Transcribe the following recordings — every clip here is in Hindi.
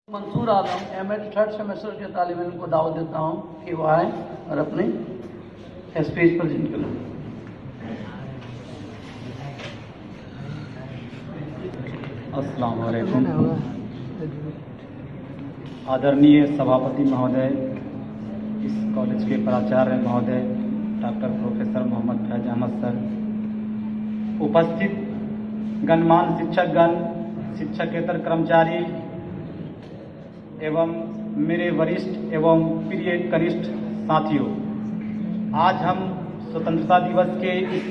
Mansoor Alam MEd third semester के तालिब इल्म को दावत देता हूँ कि वो आए और अपने स्पीच प्रेजेंट करें। अस्सलाम वालेकुम। आदरणीय सभापति महोदय, इस कॉलेज के प्राचार्य महोदय doctor professor Mohammad Faiz Ahmad sir, उपस्थित गणमान्य शिक्षकगण, शिक्षकेतर कर्मचारी एवं मेरे वरिष्ठ एवं प्रिय कनिष्ठ साथियों, आज हम स्वतंत्रता दिवस के इस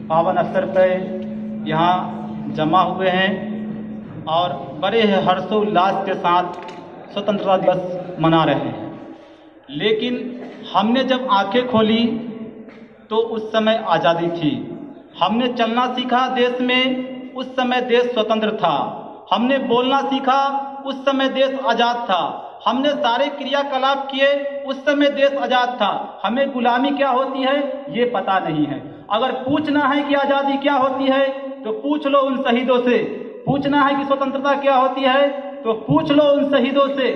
पावन अवसर पर यहाँ जमा हुए हैं और बड़े हर्षोल्लास के साथ स्वतंत्रता दिवस मना रहे हैं। लेकिन हमने जब आंखें खोली तो उस समय आज़ादी थी। हमने चलना सीखा देश में, उस समय देश स्वतंत्र था। हमने बोलना सीखा, उस समय देश आज़ाद था। हमने सारे क्रियाकलाप किए, उस समय देश आज़ाद था। हमें गुलामी क्या होती है ये पता नहीं है। अगर पूछना है कि आज़ादी क्या होती है तो पूछ लो उन शहीदों से। पूछना है कि स्वतंत्रता क्या होती है तो पूछ लो उन शहीदों से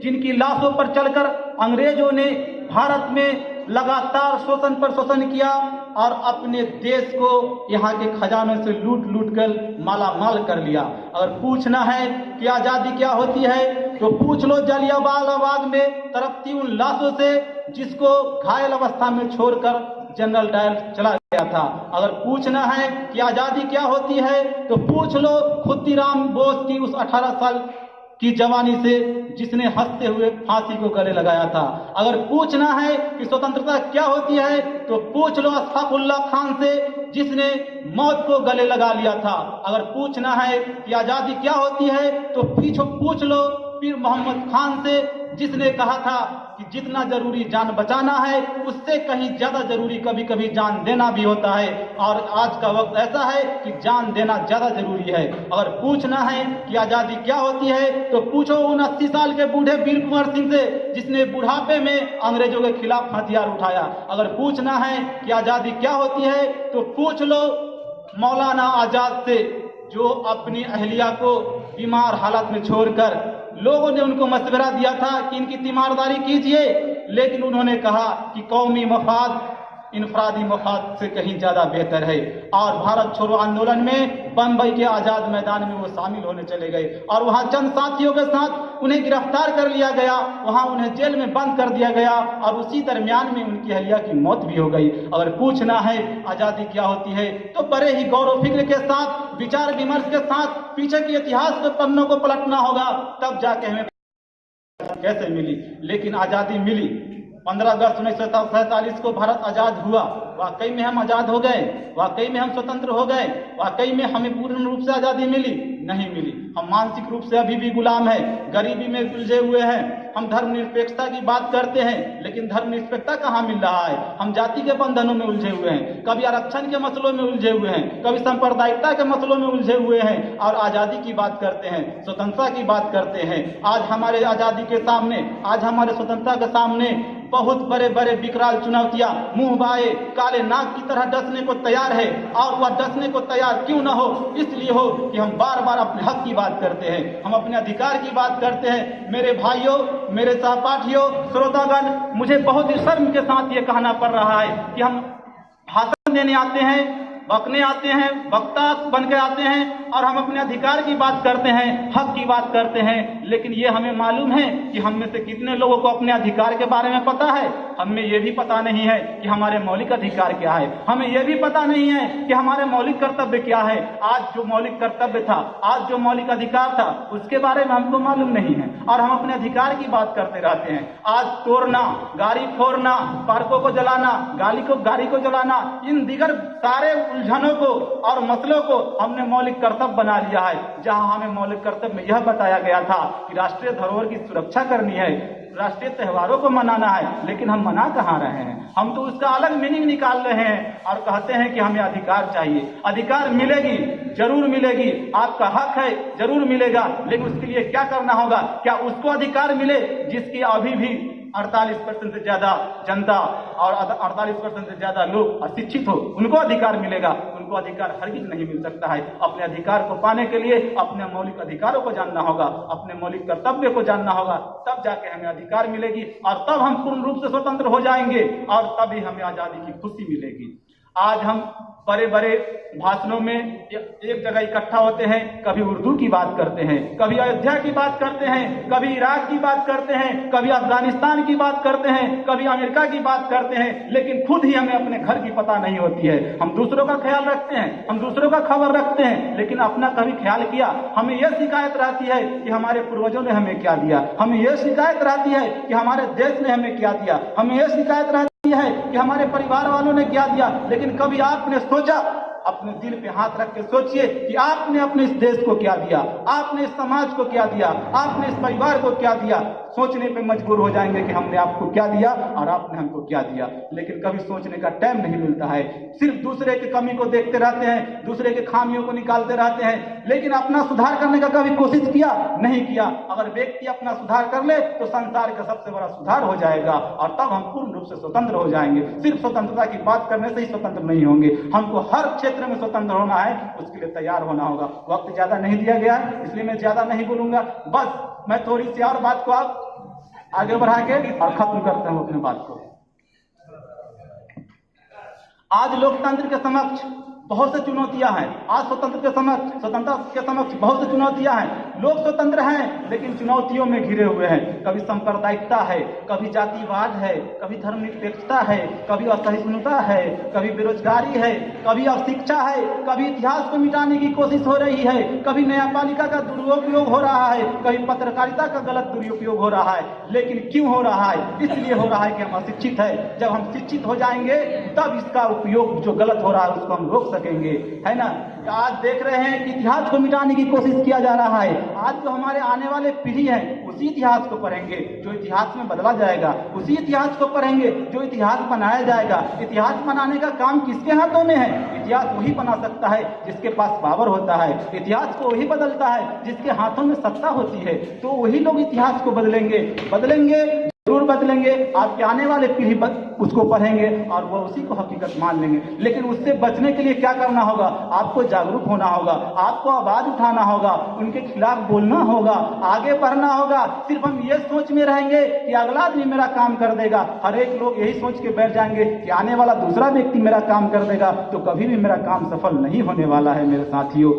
जिनकी लाशों पर चलकर अंग्रेजों ने भारत में लगातार शोषण पर शोषण किया और अपने देश को यहाँ के खजानों से लूट लूट कर माला माल कर लिया। अगर पूछना है कि आज़ादी क्या होती है तो पूछ लो जलियांवाला बाग में तड़पती उन लाशों से जिसको घायल अवस्था में छोड़कर जनरल डायर चला गया था। अगर पूछना है कि आज़ादी क्या होती है तो पूछ लो खुद्दीराम बोस की उस 18 साल की जवानी से जिसने हंसते हुए फांसी को गले लगाया था। अगर पूछना है कि स्वतंत्रता क्या होती है तो पूछ लो अशफाकुल्लाह खान से जिसने मौत को गले लगा लिया था। अगर पूछना है कि आज़ादी क्या होती है तो पूछ लो पीर मोहम्मद खान से जिसने कहा था कि जितना जरूरी जान बचाना है उससे कहीं ज्यादा जरूरी कभी कभी जान देना भी होता है। और आज का वक्त ऐसा है कि जान देना ज्यादा जरूरी है। अगर पूछना है कि आज़ादी क्या होती है तो पूछो उन 80 साल के बूढ़े वीर कुंवर सिंह से जिसने बुढ़ापे में अंग्रेजों के खिलाफ हथियार उठाया। अगर पूछना है कि आज़ादी क्या होती है तो पूछ लो मौलाना आजाद से जो अपनी अहलिया को बीमार हालत में छोड़कर लोगों ने उनको मशवरा दिया था कि इनकी तीमारदारी कीजिए, लेकिन उन्होंने कहा कि कौमी मफाद इनफरादी मफाद से कहीं ज़्यादा बेहतर है। और भारत छोड़ो आंदोलन में बम्बई के आज़ाद मैदान में वो शामिल होने चले गए और वहाँ चंद साथियों के साथ उन्हें गिरफ्तार कर लिया गया, वहाँ उन्हें जेल में बंद कर दिया गया और उसी दरमियान में उनकी अहलिया की मौत भी हो गई। अगर पूछना है आज़ादी क्या होती है तो बड़े ही गौरव फिक्र के साथ, विचार विमर्श के साथ पीछे के इतिहास के पन्नों को पलटना होगा, तब जाके हमें कैसे मिली। लेकिन आज़ादी मिली 15 अगस्त 1947 को भारत आज़ाद हुआ। वाकई में हम आज़ाद हो गए, वाकई में हम स्वतंत्र हो गए, वाकई में हमें पूर्ण रूप से आज़ादी मिली? नहीं मिली। हम मानसिक रूप से अभी भी गुलाम हैं, गरीबी में उलझे हुए हैं। हम धर्मनिरपेक्षता की बात करते हैं लेकिन धर्मनिरपेक्षता कहाँ मिल रहा है? हम जाति के बंधनों में उलझे हुए हैं, कभी आरक्षण के मसलों में उलझे हुए हैं, कभी सांप्रदायिकता के मसलों में उलझे हुए हैं और आज़ादी की बात करते हैं, स्वतंत्रता की बात करते हैं। आज हमारे आज़ादी के सामने, आज हमारे स्वतंत्रता के सामने बहुत बड़े बड़े विकराल चुनौतियां मुंह बाए काले नाग की तरह डसने को तैयार है। और वह डसने को तैयार क्यों ना हो? इसलिए हो कि हम बार बार अपने हक की बात करते हैं, हम अपने अधिकार की बात करते हैं। मेरे भाइयों, मेरे सहपाठियों, श्रोतागण, मुझे बहुत ही शर्म के साथ ये कहना पड़ रहा है कि हम भाषण देने आते हैं, बकने आते हैं, वक्ता बन के आते हैं और हम अपने अधिकार की बात करते हैं, हक की बात करते हैं। लेकिन ये हमें मालूम है कि हम में से कितने लोगों को अपने अधिकार के बारे में पता है। हमें ये भी पता नहीं है कि हमारे मौलिक अधिकार क्या है। हमें ये भी पता नहीं है कि हमारे मौलिक कर्तव्य क्या है। आज जो मौलिक कर्तव्य था, आज जो मौलिक अधिकार था, उसके बारे में हमको मालूम नहीं है और हम अपने अधिकार की बात करते रहते हैं। आज तोड़ना, गाड़ी फोड़ना, पार्कों को जलाना, गाड़ी को जलाना, इन दिगर सारे उलझनों को और मसलों को हमने मौलिक कर्तव्य बना लिया है। जहां हमें मौलिक कर्तव्य में यह बताया गया था कि राष्ट्रीय धरोहर की सुरक्षा करनी है, राष्ट्रीय त्योहारों को मनाना है, लेकिन हम मना कहाँ रहे हैं? हम तो उसका अलग मीनिंग निकाल रहे हैं और कहते हैं कि हमें अधिकार चाहिए। अधिकार मिलेगी, जरूर मिलेगी, आपका हक है, जरूर मिलेगा, लेकिन उसके लिए क्या करना होगा? क्या उसको अधिकार मिले जिसकी अभी भी 48% से ज़्यादा जनता और 48% से ज़्यादा लोग अशिक्षित हो, उनको अधिकार मिलेगा। उनको अधिकार हरगिज नहीं मिल सकता है। अपने अधिकार को पाने के लिए अपने मौलिक अधिकारों को जानना होगा, अपने मौलिक कर्तव्य को जानना होगा, तब जाके हमें अधिकार मिलेगी और तब हम पूर्ण रूप से स्वतंत्र हो जाएंगे और तभी हमें आज़ादी की खुशी मिलेगी। आज हम बड़े बड़े भाषणों में एक जगह इकट्ठा होते हैं, कभी उर्दू की बात करते हैं, कभी अयोध्या की बात करते हैं, कभी इराक की बात करते हैं, कभी अफगानिस्तान की बात करते हैं, कभी अमेरिका की बात करते हैं, लेकिन खुद ही हमें अपने घर की पता नहीं होती है। हम दूसरों का ख्याल रखते हैं, हम दूसरों का खबर रखते हैं, लेकिन अपना कभी ख्याल किया? हमें यह शिकायत रहती है कि हमारे पूर्वजों ने हमें क्या दिया, हमें यह शिकायत रहती है कि हमारे देश ने हमें क्या दिया, हमें यह शिकायत रहती है कि हमारे परिवार वालों ने क्या दिया। लेकिन कभी आपने सोचा, अपने दिल पे हाथ रख के सोचिए कि आपने अपने इस देश को क्या दिया, आपने इस समाज को क्या दिया, आपने इस परिवार को क्या दिया। सोचने पे मजबूर हो जाएंगे कि हमने आपको क्या दिया और आपने हमको क्या दिया, लेकिन कभी सोचने का टाइम नहीं मिलता है। सिर्फ दूसरे की कमी को देखते रहते हैं, दूसरे के खामियों को निकालते रहते हैं, लेकिन अपना सुधार करने का कभी कोशिश किया? नहीं किया। अगर व्यक्ति अपना सुधार कर ले तो संसार का सबसे बड़ा सुधार हो जाएगा और तब हम पूर्ण रूप से स्वतंत्र हो जाएंगे। सिर्फ स्वतंत्रता की बात करने से ही स्वतंत्र नहीं होंगे, हमको हर क्षेत्र में स्वतंत्र होना है, उसके लिए तैयार होना होगा। वक्त ज्यादा नहीं दिया गया है, इसलिए मैं ज्यादा नहीं बोलूंगा। बस मैं थोड़ी सी और बात को आप आगे बढ़ा के और खत्म करते हैं अपनी बात को। आज लोकतंत्र के समक्ष बहुत से चुनौतियां हैं। आज स्वतंत्रता के समक्ष बहुत से चुनौतियां हैं। लोग स्वतंत्र हैं लेकिन चुनौतियों में घिरे हुए हैं। कभी सांप्रदायिकता है, कभी जातिवाद है, कभी धर्मनिरपेक्षता है, कभी असहिष्णुता है, कभी बेरोजगारी है, कभी अशिक्षा है, कभी इतिहास को मिटाने की कोशिश हो रही है, कभी न्यायपालिका का दुरुपयोग हो रहा है, कभी पत्रकारिता का गलत दुरुपयोग हो रहा है। लेकिन क्यों हो रहा है? इसलिए हो रहा है कि हम अशिक्षित है। जब हम शिक्षित हो जाएंगे तब इसका उपयोग जो गलत हो रहा है उसको हम रोक सकेंगे, है ना। आज देख रहे हैं कि इतिहास को मिटाने की कोशिश किया जा रहा है। आज जो हमारे आने वाले पीढ़ी है उसी इतिहास को पढ़ेंगे जो इतिहास में बदला जाएगा, उसी इतिहास को पढ़ेंगे जो इतिहास बनाया जाएगा। इतिहास बनाने का काम किसके हाथों में है? इतिहास वही बना सकता है जिसके पास पावर होता है। इतिहास को वही बदलता है जिसके हाथों में सत्ता होती है। तो वही लोग इतिहास को बदलेंगे, जरूर बदलेंगे। आपके आने वाले पीढ़ी उसको पढ़ेंगे और वो उसी को हकीकत मान लेंगे। लेकिन उससे बचने के लिए क्या करना होगा? आपको जागरूक होना होगा, आपको आवाज उठाना होगा, उनके खिलाफ बोलना होगा, आगे बढ़ना होगा। सिर्फ हम ये सोच में रहेंगे कि अगला आदमी मेरा काम कर देगा, हर एक लोग यही सोच के बैठ जाएंगे कि आने वाला दूसरा व्यक्ति मेरा काम कर देगा, तो कभी भी मेरा काम सफल नहीं होने वाला है। मेरे साथियों,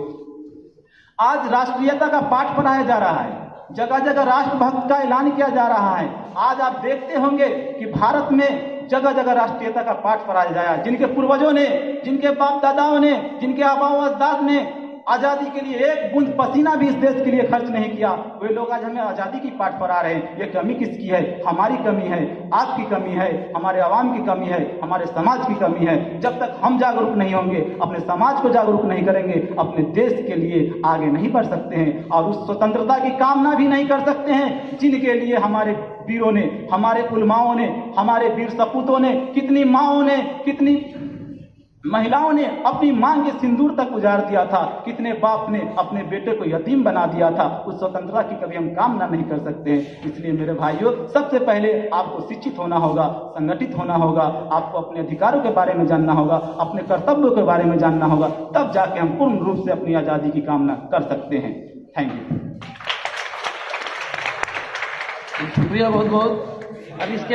आज राष्ट्रीयता का पाठ पढ़ाया जा रहा है, जगह जगह राष्ट्रभक्त का ऐलान किया जा रहा है। आज आप देखते होंगे कि भारत में जगह जगह राष्ट्रीयता का पाठ पढ़ाया जाए। जिनके पूर्वजों ने, जिनके बाप दादाओं ने, जिनके आबाओ अजदाद ने आजादी के लिए एक बूंद पसीना भी इस देश के लिए खर्च नहीं किया, वे लोग आज हमें आजादी की पाठ पढ़ा रहे हैं। ये कमी किसकी है? हमारी कमी है, आपकी कमी है, हमारे आवाम की कमी है, हमारे समाज की कमी है। जब तक हम जागरूक नहीं होंगे, अपने समाज को जागरूक नहीं करेंगे, अपने देश के लिए आगे नहीं बढ़ सकते हैं और उस स्वतंत्रता की कामना भी नहीं कर सकते हैं जिनके लिए हमारे वीरों ने, हमारे उलमाओं ने, हमारे वीर सपूतों ने, कितनी माओं ने, कितनी महिलाओं ने अपनी मांग के सिंदूर तक उजाड़ दिया था, कितने बाप ने अपने बेटे को यतीम बना दिया था। उस स्वतंत्रता की कभी हम कामना नहीं कर सकते हैं। इसलिए मेरे भाइयों, सबसे पहले आपको शिक्षित होना होगा, संगठित होना होगा, आपको अपने अधिकारों के बारे में जानना होगा, अपने कर्तव्यों के बारे में जानना होगा, तब जाके हम पूर्ण रूप से अपनी आज़ादी की कामना कर सकते हैं। Thank you. शुक्रिया बहुत बहुत। अब इसके